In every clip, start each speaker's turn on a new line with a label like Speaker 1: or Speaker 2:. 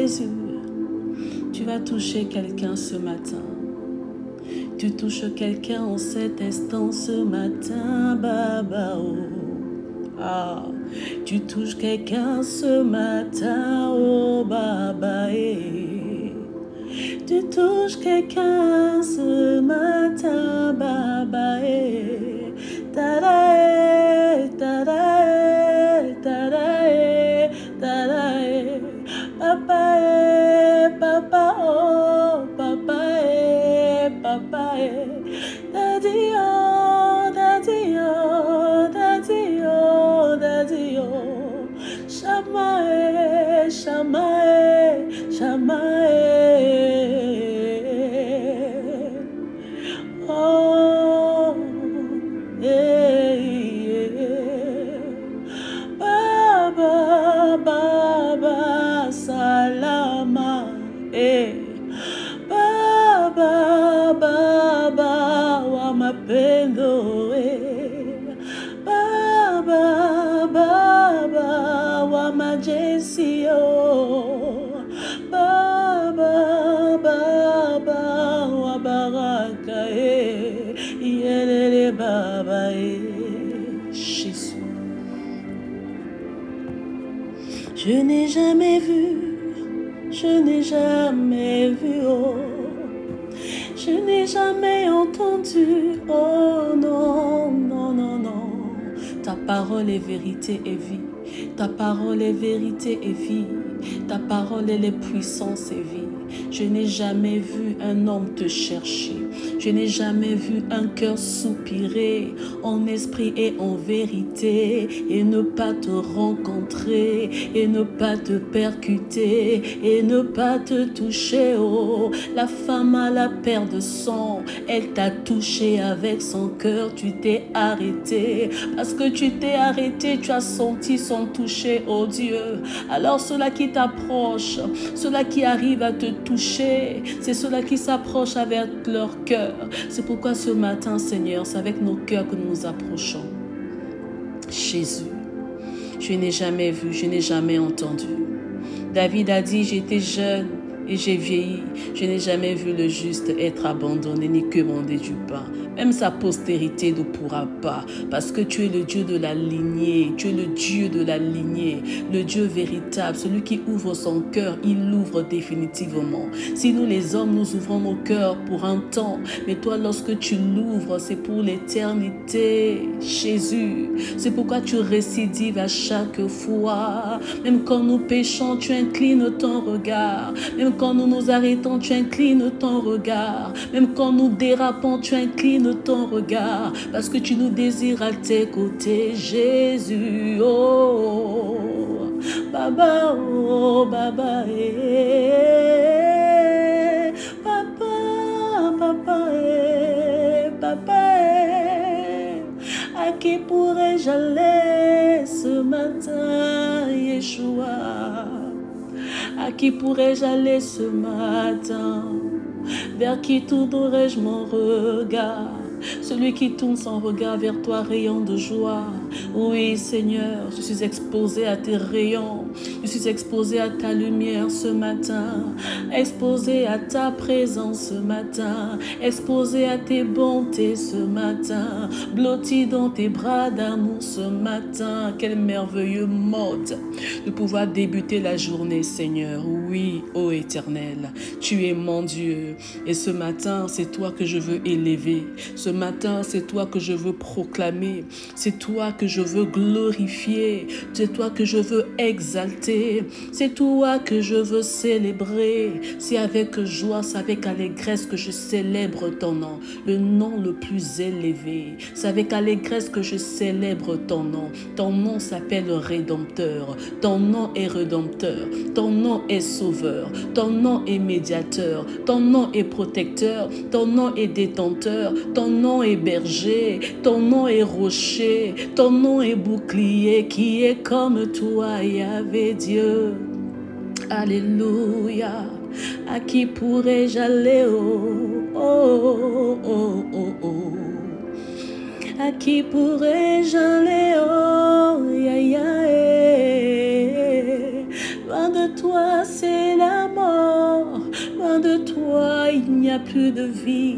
Speaker 1: Jésus, tu vas toucher quelqu'un ce matin. Tu touches quelqu'un en cet instant ce matin, Baba. Oh. Ah. Tu touches quelqu'un ce matin, oh Baba. Eh. Tu touches quelqu'un ce matin, Baba. Eh. Tadae, tadae, tadae, tadae. Papa, eh, papa, oh, papa, eh, papa, eh. Daddy, oh, daddy, oh, daddy, oh, daddy, oh. Shama, eh, shama, eh, shama, eh. Oh, Baba, Baba, Salama, Baba, Baba, wa mapendo, Baba, Baba, wa majesty, Baba, Baba, wa baraka, yelele, Baba, Jésus. Je n'ai jamais vu, je n'ai jamais vu, oh. Je n'ai jamais entendu, oh non, non, non, non. Ta parole est vérité et vie. Ta parole est vérité et vie. Ta parole est puissance et vie. Je n'ai jamais vu un homme te chercher. Je n'ai jamais vu un cœur soupirer en esprit et en vérité et ne pas te rencontrer et ne pas te percuter et ne pas te toucher. Oh, la femme à la paire de sang, elle t'a touché avec son cœur. Tu t'es arrêté. Parce que tu t'es arrêté, tu as senti son toucher, oh Dieu. Alors ceux-là qui t'approchent, ceux-là qui arrivent à te toucher, c'est ceux-là qui s'approchent avec leur cœur. C'est pourquoi ce matin, Seigneur, c'est avec nos cœurs que nous nous approchons. Jésus, je n'ai jamais vu, je n'ai jamais entendu. David a dit, j'étais jeune et j'ai vieilli. Je n'ai jamais vu le juste être abandonné ni commander du pain. Même sa postérité ne pourra pas, parce que tu es le Dieu de la lignée, tu es le Dieu de la lignée, le Dieu véritable, celui qui ouvre son cœur, il l'ouvre définitivement. Si nous les hommes, nous ouvrons nos cœurs pour un temps, mais toi lorsque tu l'ouvres, c'est pour l'éternité, Jésus. C'est pourquoi tu récidives à chaque fois. Même quand nous péchons, tu inclines ton regard. Même quand nous nous arrêtons, tu inclines ton regard. Même quand nous dérapons, tu inclines ton regard, parce que tu nous désires à tes côtés, Jésus. Oh, Baba, oh, Baba, eh, Papa, Papa, eh, Papa, eh. À qui pourrais-je aller ce matin, Yeshua? À qui pourrais-je aller ce matin? Vers qui tournerai-je mon regard? Celui qui tourne son regard vers toi, rayon de joie. Oui, Seigneur, je suis exposé à tes rayons. Je suis exposé à ta lumière ce matin. Exposé à ta présence ce matin. Exposé à tes bontés ce matin. Blotti dans tes bras d'amour ce matin. Quel merveilleux mode de pouvoir débuter la journée, Seigneur. Oui, ô Éternel, tu es mon Dieu. Et ce matin, c'est toi que je veux élever. Ce matin, c'est toi que je veux proclamer. C'est toi que je veux glorifier. C'est toi que je veux exalter. C'est toi que je veux célébrer. C'est avec joie, c'est avec allégresse que je célèbre ton nom. Le nom le plus élevé. C'est avec allégresse que je célèbre ton nom. Ton nom s'appelle Rédempteur. Ton nom est Rédempteur. Ton nom est Sauveur. Ton nom est Médiateur. Ton nom est Protecteur. Ton nom est Détenteur. Ton nom est Berger. Ton nom est Rocher. Ton nom est Bouclier. Qui est comme toi, Yahvé Dieu. Alléluia. À qui pourrais-je aller, oh, oh, oh, oh, oh. À qui pourrais-je aller, oh, ya, ya, eh. Loin de toi, c'est la toi, il n'y a plus de vie.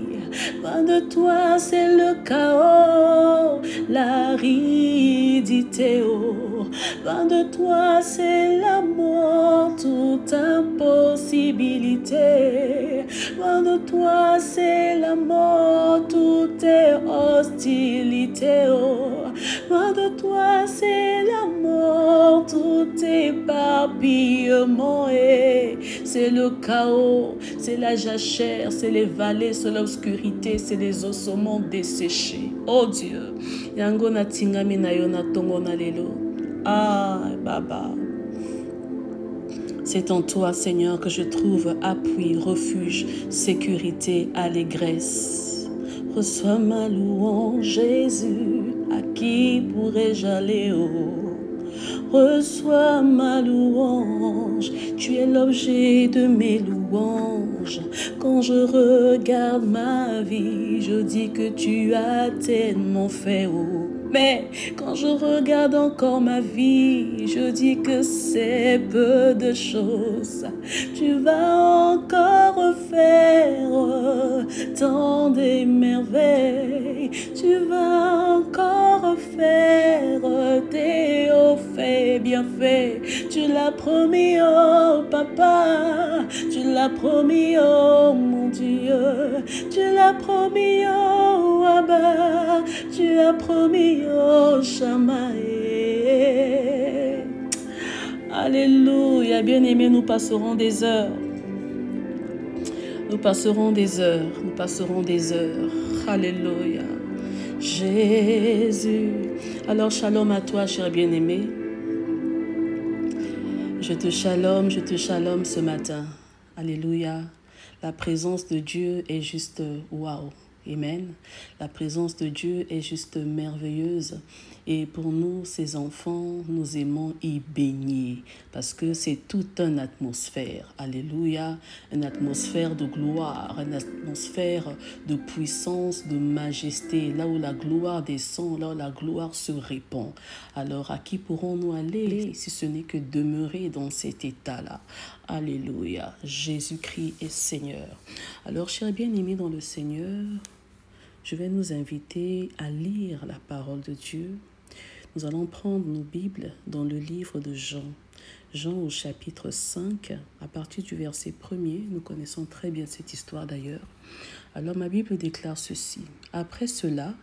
Speaker 1: Loin de toi, c'est le chaos, l'aridité. Oh. Loin de toi, c'est la mort, toute impossibilité. Loin de toi, c'est la mort, toute hostilité. Oh. Loin de toi, c'est la mort, tout éparpillement. C'est le chaos, c'est la jachère, c'est les vallées, c'est l'obscurité, c'est les ossements desséchés. Oh Dieu, yango na tingami na yo na tongo na lelo. Ah, Baba. C'est en toi, Seigneur, que je trouve appui, refuge, sécurité, allégresse. Reçois ma louange, Jésus, à qui pourrais-je aller, oh? Reçois ma louange, tu es l'objet de mes louanges. Quand je regarde ma vie, je dis que tu as tellement fait, oh. Mais quand je regarde encore ma vie, je dis que c'est peu de choses. Tu vas encore faire tant des merveilles. Tu vas encore faire tes hauts faits, bien faits. Tu l'as promis, oh papa. Tu l'as promis, oh mon Dieu. Tu l'as promis, oh Abba. Tu as promis, oh Shamae. Alléluia. Bien-aimés, nous passerons des heures. Nous passerons des heures. Nous passerons des heures. Alléluia. Jésus. Alors, shalom à toi, cher bien-aimé. Je te shalom ce matin. Alléluia. La présence de Dieu est juste waouh. Amen. La présence de Dieu est juste merveilleuse. Et pour nous, ses enfants, nous aimons y baigner parce que c'est toute une atmosphère. Alléluia. Une atmosphère de gloire, une atmosphère de puissance, de majesté. Là où la gloire descend, là où la gloire se répand. Alors, à qui pourrons-nous aller si ce n'est que demeurer dans cet état-là? Alléluia. Jésus-Christ est Seigneur. Alors, chers bien-aimés dans le Seigneur, je vais nous inviter à lire la parole de Dieu. Nous allons prendre nos Bibles dans le livre de Jean. Jean au chapitre 5, à partir du verset 1er. Nous connaissons très bien cette histoire d'ailleurs. Alors ma Bible déclare ceci. Après cela,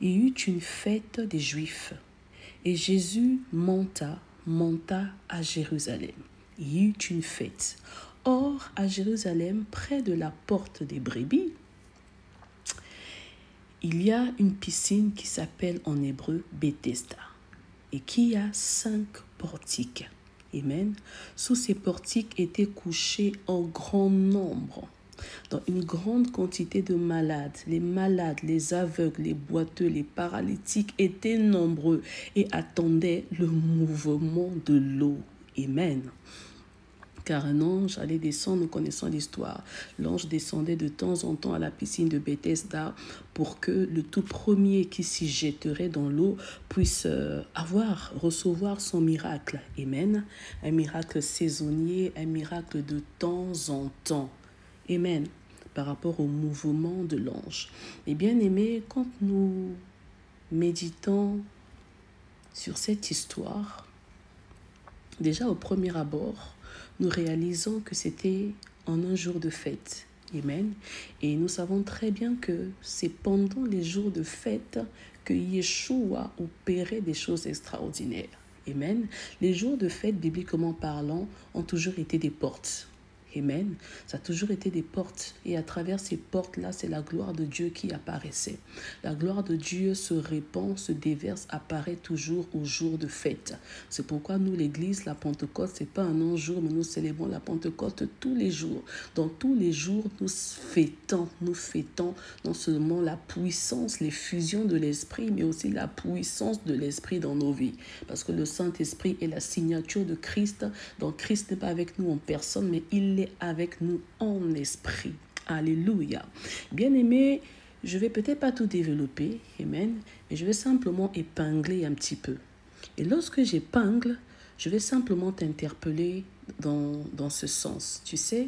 Speaker 1: il y eut une fête des Juifs. Et Jésus monta à Jérusalem. Il y eut une fête. Or, à Jérusalem, près de la porte des brebis, il y a une piscine qui s'appelle en hébreu Bethesda et qui a 5 portiques. Amen. Sous ces portiques étaient couchés en grand nombre, dans une grande quantité de malades. Les malades, les aveugles, les boiteux, les paralytiques étaient nombreux et attendaient le mouvement de l'eau. Amen. Car un ange allait descendre, nous connaissons l'histoire. L'ange descendait de temps en temps à la piscine de Bethesda pour que le tout premier qui s'y jetterait dans l'eau puisse recevoir son miracle. Amen. Un miracle saisonnier, un miracle de temps en temps. Amen. Par rapport au mouvement de l'ange. Et bien aimé, quand nous méditons sur cette histoire, déjà au premier abord, nous réalisons que c'était en un jour de fête. Amen. Et nous savons très bien que c'est pendant les jours de fête que Yeshua opérait des choses extraordinaires. Amen. Les jours de fête, bibliquement parlant, ont toujours été des portes. Amen. Ça a toujours été des portes. Et à travers ces portes-là, c'est la gloire de Dieu qui apparaissait. La gloire de Dieu se répand, se déverse, apparaît toujours au jour de fête. C'est pourquoi nous, l'Église, la Pentecôte, ce n'est pas un jour, mais nous célébrons la Pentecôte tous les jours. Dans tous les jours, nous fêtons non seulement la puissance, les fusions de l'Esprit, mais aussi la puissance de l'Esprit dans nos vies. Parce que le Saint-Esprit est la signature de Christ. Donc Christ n'est pas avec nous en personne, mais il est avec nous en esprit. Alléluia. Bien-aimé, je vais peut-être pas tout développer, amen, mais je vais simplement épingler un petit peu. Et lorsque j'épingle, je vais simplement t'interpeller dans ce sens. Tu sais,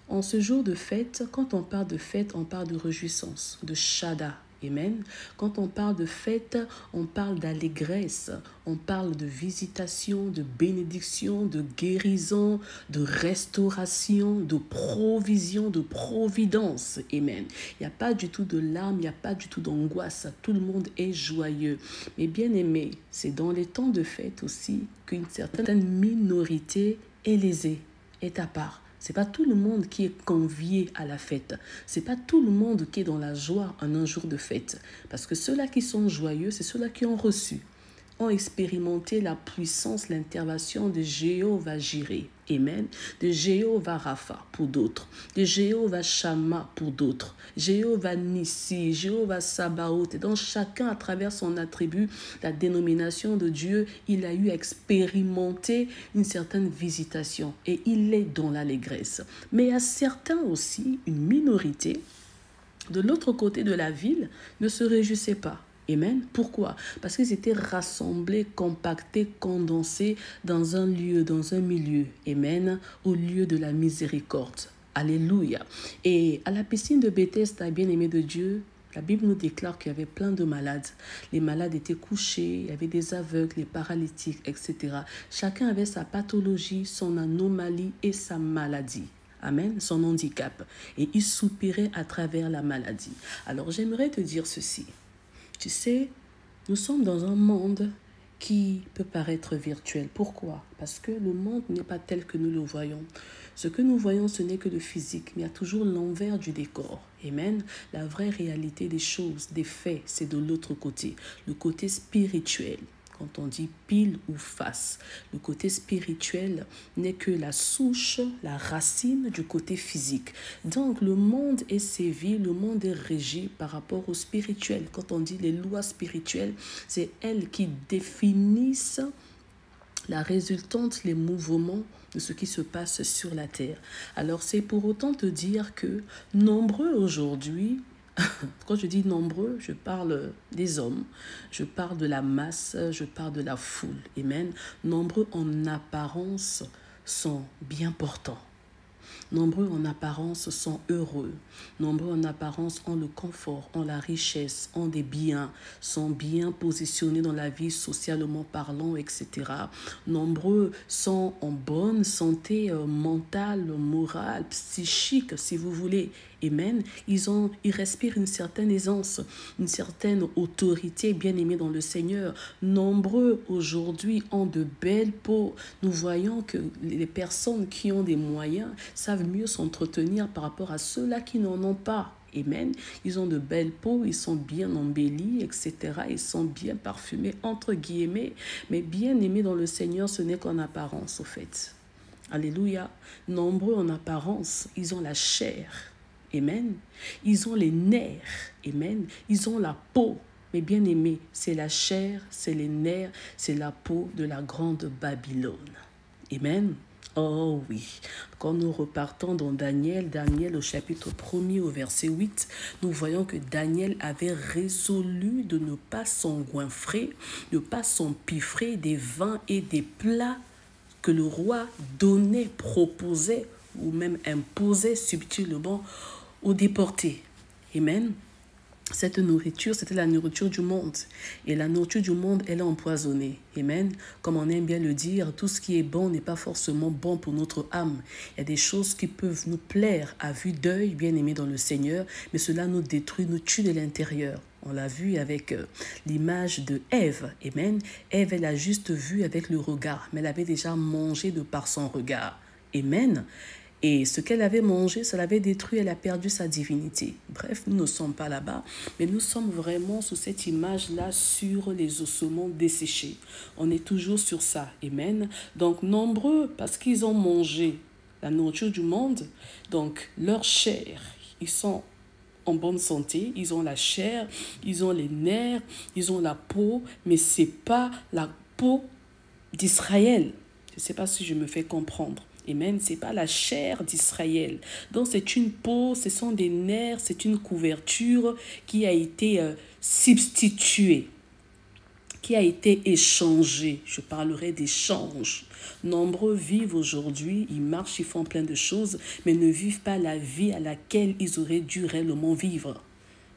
Speaker 1: En ce jour de fête, quand on parle de fête, on parle de réjouissance, de Shada. Amen. Quand on parle de fête, on parle d'allégresse, on parle de visitation, de bénédiction, de guérison, de restauration, de provision, de providence. Amen. Il n'y a pas du tout de larmes, il n'y a pas du tout d'angoisse. Tout le monde est joyeux. Mais bien aimé, c'est dans les temps de fête aussi qu'une certaine minorité est lésée, est à part. C'est pas tout le monde qui est convié à la fête. C'est pas tout le monde qui est dans la joie en un jour de fête. Parce que ceux-là qui sont joyeux, c'est ceux-là qui ont reçu, ont expérimenté la puissance, l'intervention de Jéhovah Jireh. Amen. De Jéhovah Rapha pour d'autres. De Jéhovah Shammah pour d'autres. Jéhovah Nissi, Jéhovah Sabaoth. Et dans chacun, à travers son attribut, la dénomination de Dieu, il a eu à expérimenter une certaine visitation. Et il est dans l'allégresse. Mais à certains aussi, une minorité, de l'autre côté de la ville, ne se réjouissait pas. Amen. Pourquoi? Parce qu'ils étaient rassemblés, compactés, condensés dans un lieu, dans un milieu. Amen. Au lieu de la miséricorde. Alléluia. Et à la piscine de Bethesda, bien-aimé de Dieu, la Bible nous déclare qu'il y avait plein de malades. Les malades étaient couchés, il y avait des aveugles, les paralytiques, etc. Chacun avait sa pathologie, son anomalie et sa maladie. Amen, son handicap. Et il soupirait à travers la maladie. Alors j'aimerais te dire ceci. Tu sais, nous sommes dans un monde qui peut paraître virtuel. Pourquoi? Parce que le monde n'est pas tel que nous le voyons. Ce que nous voyons, ce n'est que le physique, mais il y a toujours l'envers du décor. Amen. La vraie réalité des choses, des faits, c'est de l'autre côté, le côté spirituel. Quand on dit pile ou face, le côté spirituel n'est que la souche, la racine du côté physique. Donc le monde est sévi, le monde est régi par rapport au spirituel. Quand on dit les lois spirituelles, c'est elles qui définissent la résultante, les mouvements de ce qui se passe sur la terre. Alors c'est pour autant te dire que nombreux aujourd'hui, quand je dis nombreux, je parle des hommes, je parle de la masse, je parle de la foule. Amen. Nombreux en apparence sont bien portants. Nombreux en apparence sont heureux. Nombreux en apparence ont le confort, ont la richesse, ont des biens, sont bien positionnés dans la vie socialement parlant, etc. Nombreux sont en bonne santé mentale, morale, psychique, si vous voulez. Amen. Ils respirent une certaine aisance, une certaine autorité bien-aimée dans le Seigneur. Nombreux aujourd'hui ont de belles peaux. Nous voyons que les personnes qui ont des moyens savent mieux s'entretenir par rapport à ceux-là qui n'en ont pas. Amen. Ils ont de belles peaux, ils sont bien embellis, etc. Ils sont bien parfumés, entre guillemets. Mais bien aimés dans le Seigneur, ce n'est qu'en apparence, au fait. Alléluia. Nombreux en apparence, ils ont la chair. Amen. Ils ont les nerfs. Amen. Ils ont la peau. Mais bien aimé, c'est la chair, c'est les nerfs, c'est la peau de la grande Babylone. Amen. Oh oui. Quand nous repartons dans Daniel au chapitre 1er au verset 8, nous voyons que Daniel avait résolu de ne pas s'engouffrer, de ne pas s'empiffrer des vins et des plats que le roi donnait, proposait ou même imposait subtilement aux déportés. Amen. Cette nourriture, c'était la nourriture du monde. Et la nourriture du monde, elle est empoisonnée. Amen. Comme on aime bien le dire, tout ce qui est bon n'est pas forcément bon pour notre âme. Il y a des choses qui peuvent nous plaire à vue d'œil, bien aimés dans le Seigneur, mais cela nous détruit, nous tue de l'intérieur. On l'a vu avec l'image de Ève. Amen. Ève, elle a juste vu avec le regard, mais elle avait déjà mangé de par son regard. Amen. Et ce qu'elle avait mangé, ça l'avait détruit, elle a perdu sa divinité. Bref, nous ne sommes pas là-bas, mais nous sommes vraiment sous cette image-là, sur les ossements desséchés. On est toujours sur ça. Amen. Donc, nombreux, parce qu'ils ont mangé la nourriture du monde, donc leur chair, ils sont en bonne santé, ils ont la chair, ils ont les nerfs, ils ont la peau, mais ce n'est pas la peau d'Israël. Je ne sais pas si je me fais comprendre. Amen. Ce n'est pas la chair d'Israël. Donc, c'est une peau, ce sont des nerfs, c'est une couverture qui a été substituée, qui a été échangée. Je parlerai d'échange. Nombreux vivent aujourd'hui, ils marchent, ils font plein de choses, mais ne vivent pas la vie à laquelle ils auraient dû réellement vivre.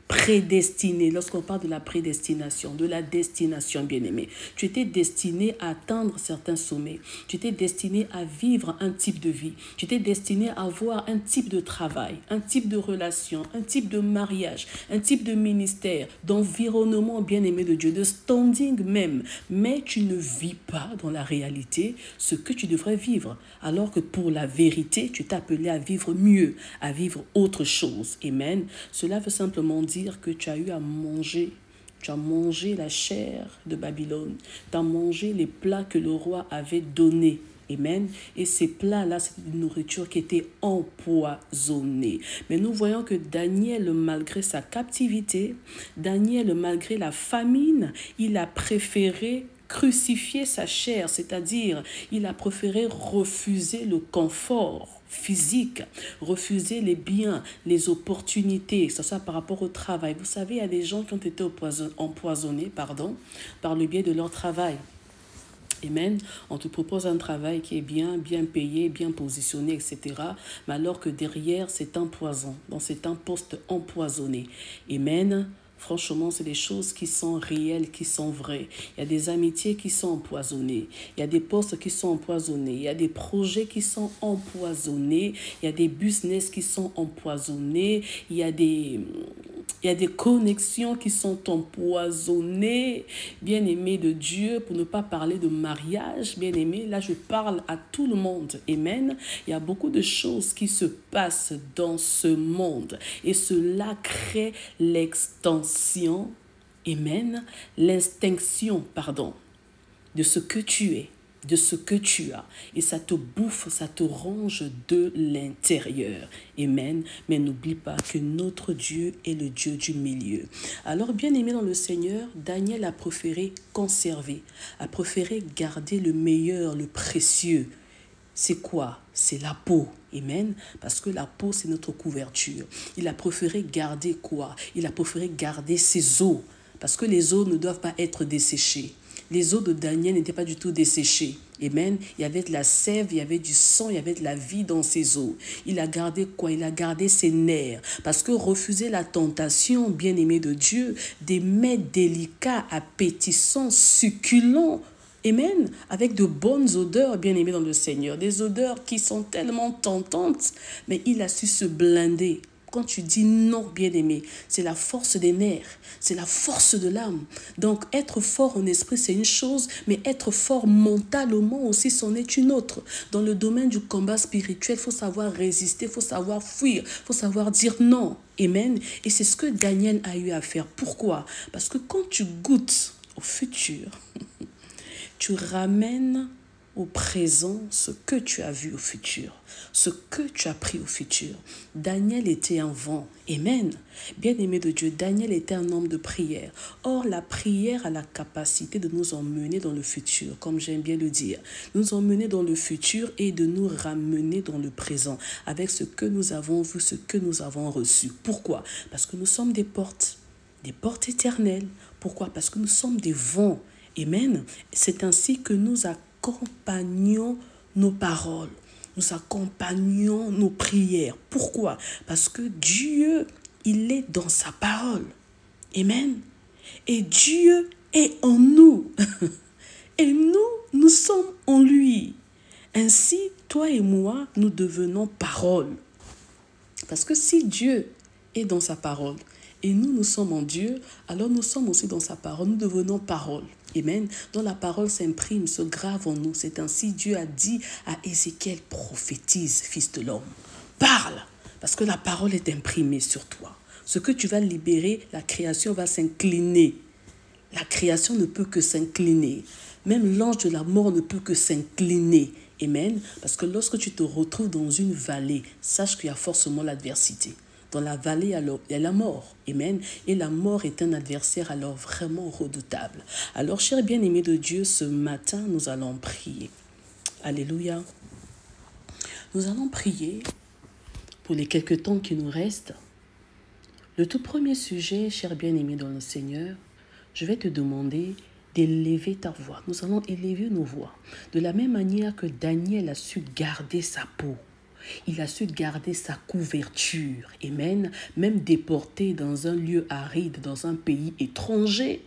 Speaker 1: Prédestiné, lorsqu'on parle de la prédestination, de la destination, bien-aimé, tu étais destiné à atteindre certains sommets, tu étais destiné à vivre un type de vie, tu étais destiné à avoir un type de travail, un type de relation, un type de mariage, un type de ministère, d'environnement, bien-aimé de Dieu, de standing même, mais tu ne vis pas dans la réalité ce que tu devrais vivre, alors que pour la vérité, tu t'es appelé à vivre mieux, à vivre autre chose. Amen. Cela veut simplement dire que tu as eu à manger. Tu as mangé la chair de Babylone. Tu as mangé les plats que le roi avait donnés. Amen. Et ces plats-là, c'était une nourriture qui était empoisonnée. Mais nous voyons que Daniel, malgré sa captivité, Daniel, malgré la famine, il a préféré crucifier sa chair, c'est-à-dire il a préféré refuser le confort physique, refuser les biens, les opportunités, que ce soit par rapport au travail. Vous savez, il y a des gens qui ont été empoisonnés par le biais de leur travail. Amen. On te propose un travail qui est bien payé, bien positionné, etc. Mais alors que derrière, c'est un poison. Donc, c'est un poste empoisonné. Amen. Franchement, c'est des choses qui sont réelles, qui sont vraies. Il y a des amitiés qui sont empoisonnées. Il y a des postes qui sont empoisonnés. Il y a des projets qui sont empoisonnés. Il y a des business qui sont empoisonnés. Il y a des connexions qui sont empoisonnées. Bien-aimé de Dieu, pour ne pas parler de mariage, bien-aimé, là je parle à tout le monde. Amen. Il y a beaucoup de choses qui se passent dans ce monde. Et cela crée l'extinction, amen, l'extinction, de ce que tu es, de ce que tu as. Et ça te bouffe, ça te ronge de l'intérieur. Amen. Mais n'oublie pas que notre Dieu est le Dieu du milieu. Alors, bien-aimé dans le Seigneur, Daniel a préféré conserver, a préféré garder le meilleur, le précieux. C'est quoi? C'est la peau. Amen. Parce que la peau, c'est notre couverture. Il a préféré garder quoi? Il a préféré garder ses os. Parce que les os ne doivent pas être desséchés. Les os de Daniel n'étaient pas du tout desséchés. Amen. Il y avait de la sève, il y avait du sang, il y avait de la vie dans ses os. Il a gardé quoi? Il a gardé ses nerfs. Parce que refuser la tentation, bien-aimé de Dieu, des mets délicats, appétissants, succulents, amen, avec de bonnes odeurs, bien-aimés dans le Seigneur. Des odeurs qui sont tellement tentantes, mais il a su se blinder. Quand tu dis non, bien-aimé, c'est la force des nerfs, c'est la force de l'âme. Donc, être fort en esprit, c'est une chose, mais être fort mentalement aussi, c'en est une autre. Dans le domaine du combat spirituel, il faut savoir résister, il faut savoir fuir, il faut savoir dire non. Amen. Et c'est ce que Daniel a eu à faire. Pourquoi? Parce que quand tu goûtes au futur, tu ramènes au présent ce que tu as vu au futur, ce que tu as pris au futur. Daniel était un vent. Amen. Bien-aimé de Dieu, Daniel était un homme de prière. Or, la prière a la capacité de nous emmener dans le futur, comme j'aime bien le dire. Nous emmener dans le futur et de nous ramener dans le présent avec ce que nous avons vu, ce que nous avons reçu. Pourquoi? Parce que nous sommes des portes éternelles. Pourquoi? Parce que nous sommes des vents. Amen. C'est ainsi que nous accompagnons nos paroles. Nous accompagnons nos prières. Pourquoi? Parce que Dieu, il est dans sa parole. Amen. Et Dieu est en nous. Et nous sommes en lui. Ainsi, toi et moi, nous devenons parole. Parce que si Dieu est dans sa parole, et nous sommes en Dieu, alors nous sommes aussi dans sa parole. Nous devenons parole. Amen. Dont la parole s'imprime, se grave en nous. C'est ainsi Dieu a dit à Ézéchiel, prophétise, fils de l'homme. Parle, parce que la parole est imprimée sur toi. Ce que tu vas libérer, la création va s'incliner. La création ne peut que s'incliner. Même l'ange de la mort ne peut que s'incliner. Amen. Parce que lorsque tu te retrouves dans une vallée, sache qu'il y a forcément l'adversité. Dans la vallée, alors, il y a la mort. Amen. Et la mort est un adversaire alors vraiment redoutable. Alors, chers bien-aimés de Dieu, ce matin, nous allons prier. Alléluia. Nous allons prier pour les quelques temps qui nous restent. Le tout premier sujet, chers bien-aimés dans le Seigneur, je vais te demander d'élever ta voix. Nous allons élever nos voix. De la même manière que Daniel a su garder sa peau. Il a su garder sa couverture. Amen. Même déporté dans un lieu aride, dans un pays étranger.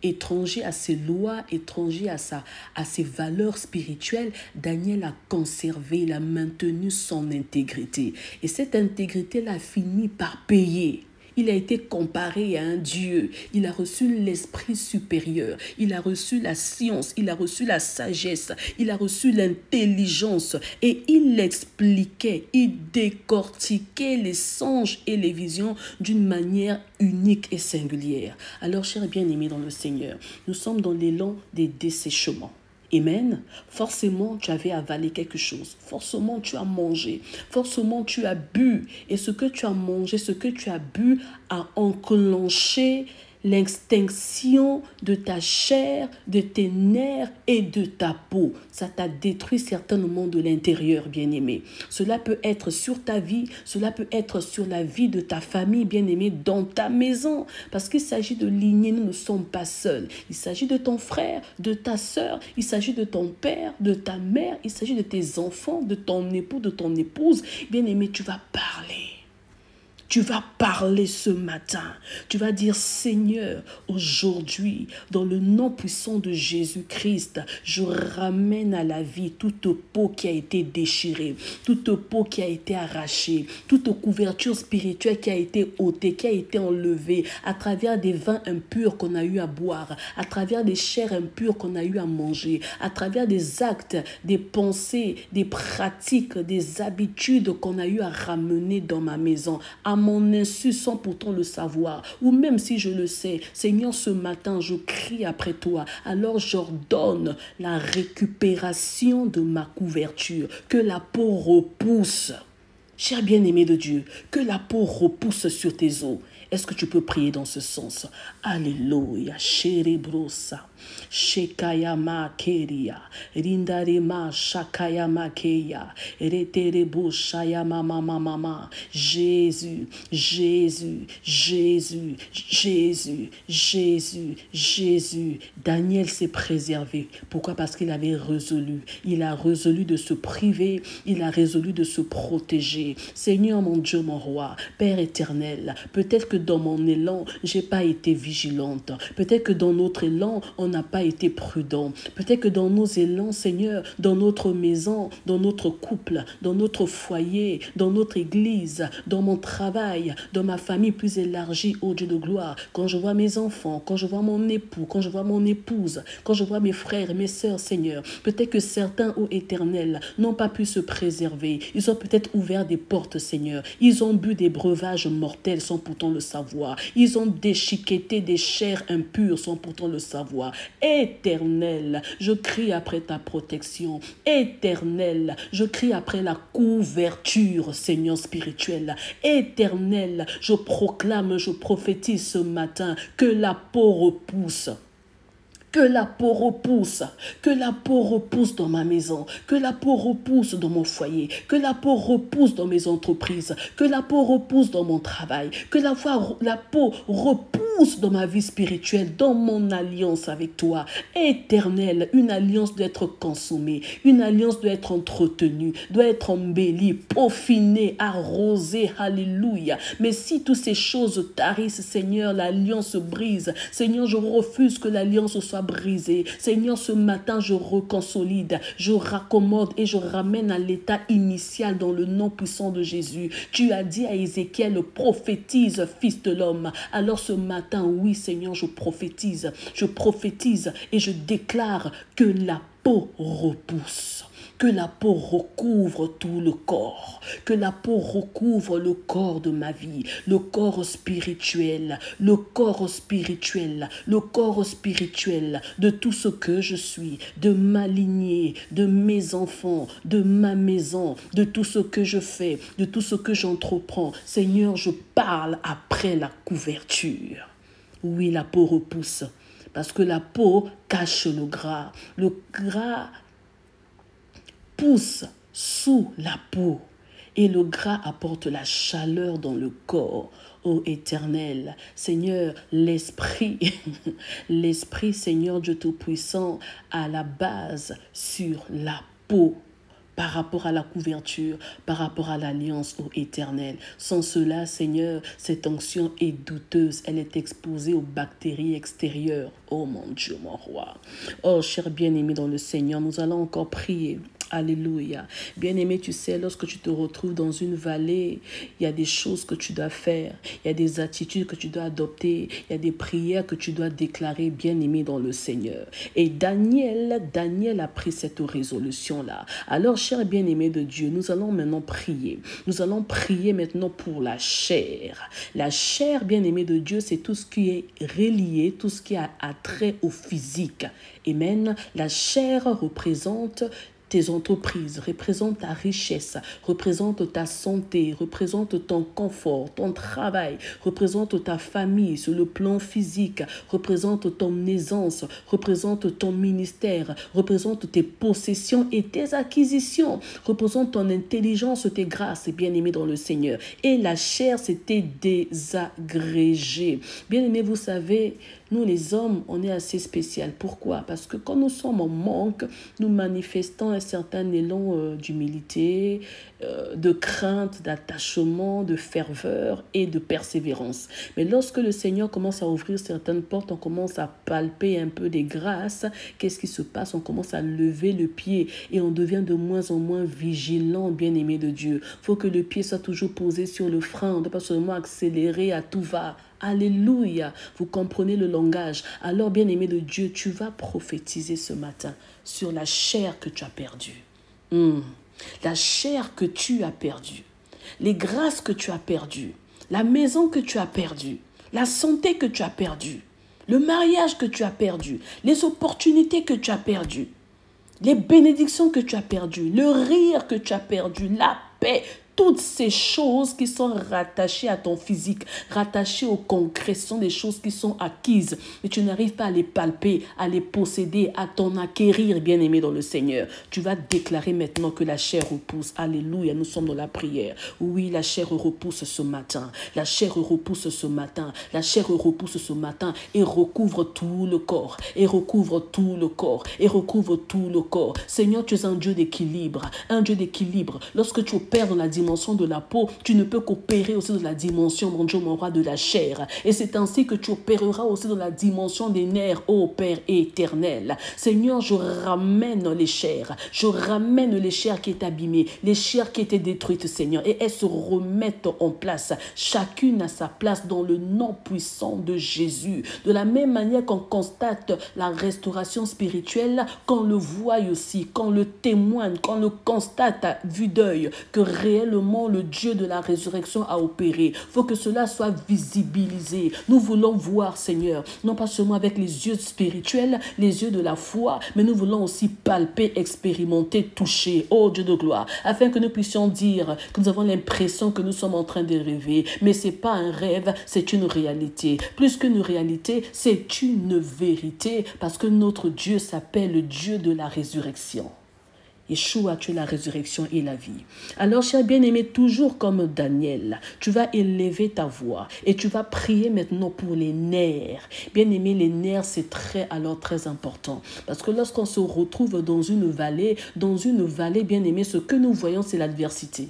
Speaker 1: Étranger à ses lois, étranger à ses valeurs spirituelles, Daniel a conservé, il a maintenu son intégrité. Et cette intégrité-là a fini par payer. Il a été comparé à un Dieu. Il a reçu l'esprit supérieur. Il a reçu la science. Il a reçu la sagesse. Il a reçu l'intelligence. Et il expliquait, il décortiquait les songes et les visions d'une manière unique et singulière. Alors, chers bien-aimés dans le Seigneur, nous sommes dans l'élan des dessèchements. Amen. Forcément, tu avais avalé quelque chose. Forcément, tu as mangé. Forcément, tu as bu. Et ce que tu as mangé, ce que tu as bu a enclenché l'extinction de ta chair, de tes nerfs et de ta peau. Ça t'a détruit certainement de l'intérieur, bien-aimé. Cela peut être sur ta vie, cela peut être sur la vie de ta famille, bien-aimé, dans ta maison. Parce qu'il s'agit de lignée, nous ne sommes pas seuls. Il s'agit de ton frère, de ta sœur, il s'agit de ton père, de ta mère, il s'agit de tes enfants, de ton époux, de ton épouse. Bien-aimé, tu vas parler. Tu vas parler ce matin. Tu vas dire, Seigneur, aujourd'hui, dans le nom puissant de Jésus-Christ, je ramène à la vie toute peau qui a été déchirée, toute peau qui a été arrachée, toute couverture spirituelle qui a été ôtée, qui a été enlevée à travers des vins impurs qu'on a eu à boire, à travers des chairs impures qu'on a eu à manger, à travers des actes, des pensées, des pratiques, des habitudes qu'on a eu à ramener dans ma maison, à mon insu sans pourtant le savoir, ou même si je le sais. Seigneur, ce matin, je crie après toi. Alors j'ordonne la récupération de ma couverture, que la peau repousse. Cher bien-aimé de Dieu, que la peau repousse sur tes os. Est-ce que tu peux prier dans ce sens? Alléluia. Sherebrosa. Shekayama keria. Rindarema shakayama keya. Reterebo shayama mama mama. Jésus, Jésus, Jésus, Jésus, Jésus, Jésus. Daniel s'est préservé. Pourquoi? Parce qu'il avait résolu. Il a résolu de se priver. Il a résolu de se protéger. Seigneur mon Dieu, mon roi, Père éternel, peut-être que dans mon élan, j'ai pas été vigilante. Peut-être que dans notre élan, on n'a pas été prudent. Peut-être que dans nos élans, Seigneur, dans notre maison, dans notre couple, dans notre foyer, dans notre église, dans mon travail, dans ma famille plus élargie, ô Dieu de gloire, quand je vois mes enfants, quand je vois mon époux, quand je vois mon épouse, quand je vois mes frères et mes sœurs, Seigneur, peut-être que certains, ô Éternel, n'ont pas pu se préserver. Ils ont peut-être ouvert des portes, Seigneur. Ils ont bu des breuvages mortels sans pourtant le savoir. Ils ont déchiqueté des chairs impures sans pourtant le savoir. Éternel, je crie après ta protection. Éternel, je crie après la couverture, Seigneur spirituel. Éternel, je proclame, je prophétise ce matin que la peau repousse. Que la peau repousse, que la peau repousse dans ma maison, que la peau repousse dans mon foyer, que la peau repousse dans mes entreprises, que la peau repousse dans mon travail, que la peau repousse dans ma vie spirituelle, dans mon alliance avec toi. Éternel, une alliance doit être consommée, une alliance doit être entretenue, doit être embellie, peaufinée, arrosée, alléluia. Mais si toutes ces choses tarissent, Seigneur, l'alliance se brise. Seigneur, je refuse que l'alliance soit brisé. Seigneur, ce matin, je reconsolide, je raccommode et je ramène à l'état initial dans le nom puissant de Jésus. Tu as dit à Ézéchiel, prophétise, fils de l'homme. Alors ce matin, oui, Seigneur, je prophétise et je déclare que la peau repousse. Que la peau recouvre tout le corps, que la peau recouvre le corps de ma vie, le corps spirituel, le corps spirituel, le corps spirituel de tout ce que je suis, de ma lignée, de mes enfants, de ma maison, de tout ce que je fais, de tout ce que j'entreprends. Seigneur, je parle après la couverture. Oui, la peau repousse, parce que la peau cache le gras. Le gras pousse sous la peau Et le gras apporte la chaleur dans le corps. Ô Éternel, Seigneur, l'Esprit, l'Esprit, Seigneur Dieu Tout-Puissant, à la base sur la peau, par rapport à la couverture, par rapport à l'alliance, ô Éternel. Sans cela, Seigneur, cette onction est douteuse. Elle est exposée aux bactéries extérieures. Oh mon Dieu, mon roi. Oh, cher bien-aimé dans le Seigneur, nous allons encore prier. Alléluia. Bien-aimé, tu sais, lorsque tu te retrouves dans une vallée, il y a des choses que tu dois faire, il y a des attitudes que tu dois adopter, il y a des prières que tu dois déclarer, bien-aimé dans le Seigneur. Et Daniel a pris cette résolution-là. Alors, cher bien-aimé de Dieu, nous allons maintenant prier. Nous allons prier maintenant pour la chair. La chair, bien-aimé de Dieu, c'est tout ce qui est relié, tout ce qui a trait au physique. Amen. La chair représente tes entreprises, représente ta richesse, représente ta santé, représente ton confort, ton travail, représente ta famille sur le plan physique, représente ton aisance, représente ton ministère, représente tes possessions et tes acquisitions, représente ton intelligence, tes grâces, bien-aimé dans le Seigneur. Et la chair s'était désagrégée. Bien-aimé, vous savez, nous les hommes, on est assez spécial. Pourquoi? Parce que quand nous sommes en manque, nous manifestons un certain élan d'humilité, de crainte, d'attachement, de ferveur et de persévérance. Mais lorsque le Seigneur commence à ouvrir certaines portes, on commence à palper un peu des grâces. Qu'est-ce qui se passe? On commence à lever le pied et on devient de moins en moins vigilant, bien-aimé de Dieu. Il faut que le pied soit toujours posé sur le frein. On ne doit pas seulement accélérer à tout va. Alléluia, vous comprenez le langage. Alors, bien-aimé de Dieu, tu vas prophétiser ce matin sur la chair que tu as perdue. La chair que tu as perdue, les grâces que tu as perdues, la maison que tu as perdue, la santé que tu as perdue, le mariage que tu as perdu, les opportunités que tu as perdues, les bénédictions que tu as perdues, le rire que tu as perdu, la paix. Toutes ces choses qui sont rattachées à ton physique, rattachées au concret, sont des choses qui sont acquises, mais tu n'arrives pas à les palper, à les posséder, à t'en acquérir, bien-aimé dans le Seigneur. Tu vas déclarer maintenant que la chair repousse. Alléluia, nous sommes dans la prière. Oui, la chair repousse ce matin. La chair repousse ce matin. La chair repousse ce matin et recouvre tout le corps. Et recouvre tout le corps. Et recouvre tout le corps. Seigneur, tu es un Dieu d'équilibre. Un Dieu d'équilibre. Lorsque tu opères dans la dimension de la peau, tu ne peux qu'opérer aussi dans la dimension, mon Dieu, mon roi, de la chair. Et c'est ainsi que tu opéreras aussi dans la dimension des nerfs, ô Père éternel. Seigneur, je ramène les chairs. Je ramène les chairs qui étaient abîmées, les chairs qui étaient détruites, Seigneur. Et elles se remettent en place, chacune à sa place dans le nom puissant de Jésus. De la même manière qu'on constate la restauration spirituelle, qu'on le voit aussi, qu'on le témoigne, qu'on le constate à vue d'œil, que réellement le Dieu de la résurrection a opéré. Il faut que cela soit visibilisé. Nous voulons voir, Seigneur, non pas seulement avec les yeux spirituels, les yeux de la foi, mais nous voulons aussi palper, expérimenter, toucher, ô Dieu de gloire, afin que nous puissions dire que nous avons l'impression que nous sommes en train de rêver. Mais ce n'est pas un rêve, c'est une réalité. Plus qu'une réalité, c'est une vérité, parce que notre Dieu s'appelle le Dieu de la résurrection. Yeshua, tu es la résurrection et la vie. Alors, cher bien-aimé, toujours comme Daniel, tu vas élever ta voix et tu vas prier maintenant pour les nerfs. Bien-aimé, les nerfs, c'est très important. Parce que lorsqu'on se retrouve dans une vallée, bien-aimé, ce que nous voyons, c'est l'adversité.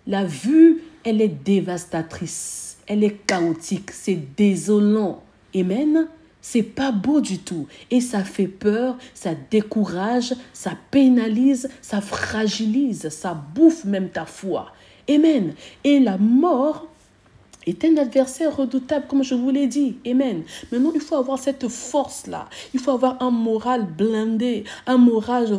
Speaker 1: La vue, elle est dévastatrice, elle est chaotique, c'est désolant. Amen. C'est pas beau du tout et ça fait peur, ça décourage, ça pénalise, ça fragilise, ça bouffe même ta foi. Amen. Et la mort est un adversaire redoutable, comme je vous l'ai dit. Amen. Maintenant, il faut avoir cette force-là. Il faut avoir un moral blindé, un moral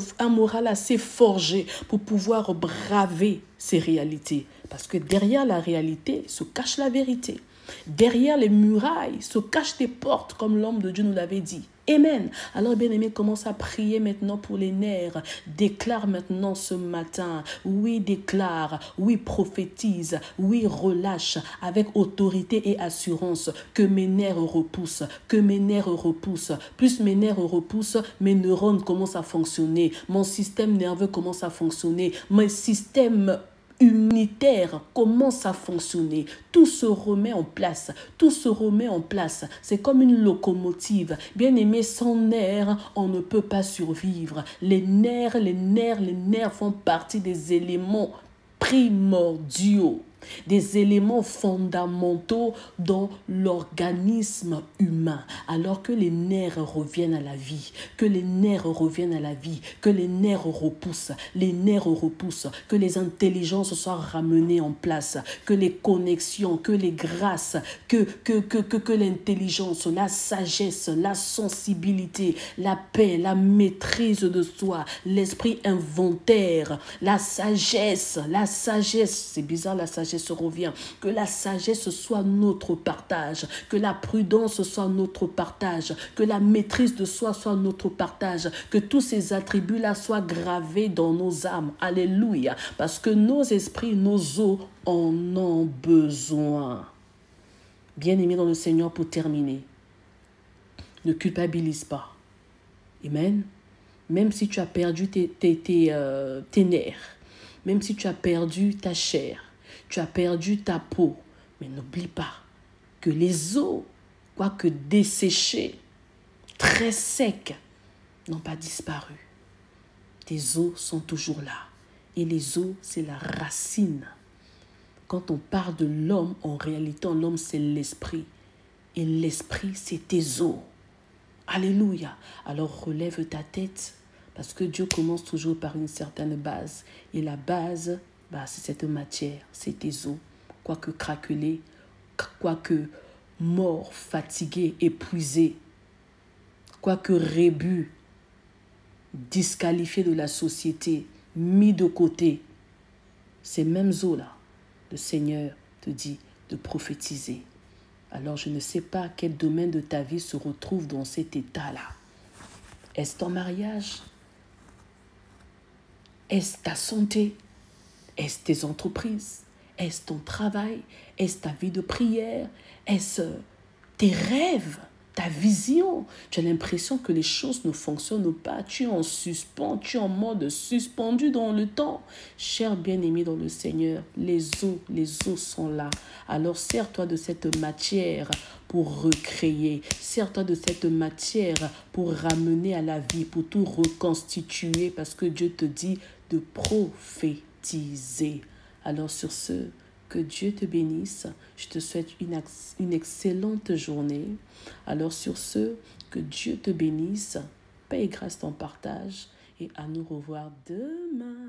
Speaker 1: assez forgé pour pouvoir braver ces réalités. Parce que derrière la réalité se cache la vérité. Derrière les murailles se cachent des portes, comme l'homme de Dieu nous l'avait dit. Amen. Alors, bien-aimé, commence à prier maintenant pour les nerfs. Déclare maintenant ce matin. Oui, déclare. Oui, prophétise. Oui, relâche avec autorité et assurance que mes nerfs repoussent. Que mes nerfs repoussent. Plus mes nerfs repoussent, mes neurones commencent à fonctionner. Mon système nerveux commence à fonctionner. Mon système unitaire commence à fonctionner. Tout se remet en place. Tout se remet en place. C'est comme une locomotive. Bien aimé, sans nerfs, on ne peut pas survivre. Les nerfs font partie des éléments primordiaux, des éléments fondamentaux dans l'organisme humain. Alors que les nerfs reviennent à la vie, que les nerfs reviennent à la vie, que les nerfs repoussent, que les intelligences soient ramenées en place, que les connexions, que les grâces, que l'intelligence, la sagesse, la sensibilité, la paix, la maîtrise de soi, l'esprit inventaire, la sagesse, c'est bizarre, la sagesse revient, que la sagesse soit notre partage, que la prudence soit notre partage, que la maîtrise de soi soit notre partage, que tous ces attributs-là soient gravés dans nos âmes. Alléluia. Parce que nos esprits, nos os en ont besoin. Bien-aimés dans le Seigneur, pour terminer, ne culpabilise pas. Amen. Même si tu as perdu tes nerfs, même si tu as perdu ta chair, tu as perdu ta peau, mais n'oublie pas que les os, quoique desséchés, très secs, n'ont pas disparu. Tes os sont toujours là. Et les os, c'est la racine. Quand on parle de l'homme, en réalité, l'homme, c'est l'esprit. Et l'esprit, c'est tes os. Alléluia. Alors relève ta tête, parce que Dieu commence toujours par une certaine base. Et la base, c'est cette matière, c'est tes os. Quoique craquelés, quoique morts, fatigués, épuisés, quoique rébus, disqualifiés de la société, mis de côté, ces mêmes os-là, le Seigneur te dit de prophétiser. Alors je ne sais pas quel domaine de ta vie se retrouve dans cet état-là. Est-ce ton mariage? Est-ce ta santé? Est-ce tes entreprises? Est-ce ton travail? Est-ce ta vie de prière? Est-ce tes rêves? Ta vision? Tu as l'impression que les choses ne fonctionnent pas. Tu es en suspens, tu es en mode suspendu dans le temps. Cher bien-aimé dans le Seigneur, les os sont là. Alors sers-toi de cette matière pour recréer. Sers-toi de cette matière pour ramener à la vie, pour tout reconstituer, parce que Dieu te dit de prophétiser. Alors sur ce, que Dieu te bénisse. Je te souhaite une excellente journée. Alors sur ce, que Dieu te bénisse. Paix et grâce t'en partage. Et à nous revoir demain.